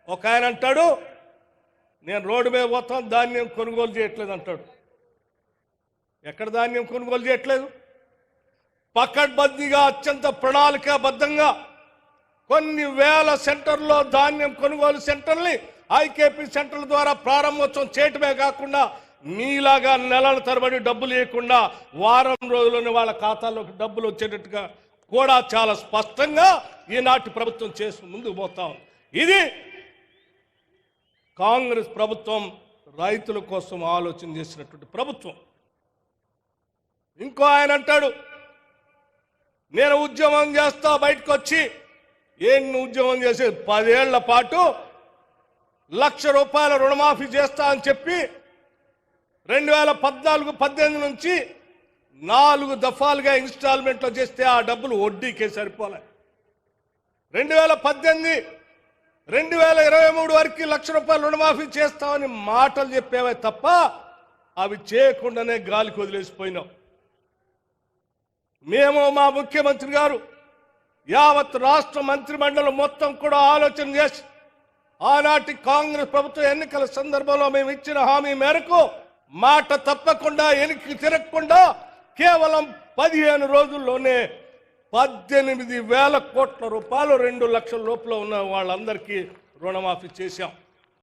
ఒక ఆయన అంటాడు నేను రోడ్డు మీద పోతాను ధాన్యం కొనుగోలు చేయట్లేదు అంటాడు. ఎక్కడ ధాన్యం కొనుగోలు చేయట్లేదు? పకడ్బందీగా అత్యంత ప్రణాళికాబద్ధంగా కొన్ని వేల సెంటర్లో ధాన్యం కొనుగోలు సెంటర్ని ఐకేపీ సెంటర్ల ద్వారా ప్రారంభోత్సవం చేయటమే కాకుండా మీలాగా నెలల తరబడి డబ్బులు ఇవ్వకుండా వారం రోజుల్లోనే వాళ్ళ ఖాతాల్లోకి డబ్బులు వచ్చేటట్టుగా కూడా చాలా స్పష్టంగా ఈనాటి ప్రభుత్వం చేసి ముందుకు పోతాం. ఇది కాంగ్రెస్ ప్రభుత్వం రైతుల కోసం ఆలోచన చేసినటువంటి ప్రభుత్వం. ఇంకో ఆయన అంటాడు నేను ఉద్యమం చేస్తా బయటకు వచ్చి. ఏంటి ఉద్యమం చేసేది? 10 ఏళ్ల పాటు ₹1,00,000 రుణమాఫీ చేస్తా అని చెప్పి 2014-18 నుంచి 4 దఫాలుగా ఇన్స్టాల్మెంట్లో చేస్తే ఆ డబ్బులు వడ్డీకే సరిపోలే. 2018-2023 వరకు ₹1,00,000 రుణమాఫీ చేస్తామని మాటలు చెప్పేవే తప్ప అవి చేయకుండానే గాలికి వదిలేసిపోయినాం. మేము మా ముఖ్యమంత్రి గారు యావత్ రాష్ట్ర మంత్రిమండలి మొత్తం కూడా ఆలోచన చేసి ఆనాటి కాంగ్రెస్ ప్రభుత్వ ఎన్నికల సందర్భంలో మేము ఇచ్చిన హామీ మేరకు మాట తప్పకుండా వెనక్కి తిరగకుండా కేవలం 15 రోజుల్లోనే 18,000 కోట్ల రూపాయలు 2 లక్షల లోపల ఉన్న వాళ్ళందరికీ రుణమాఫీ చేశాం.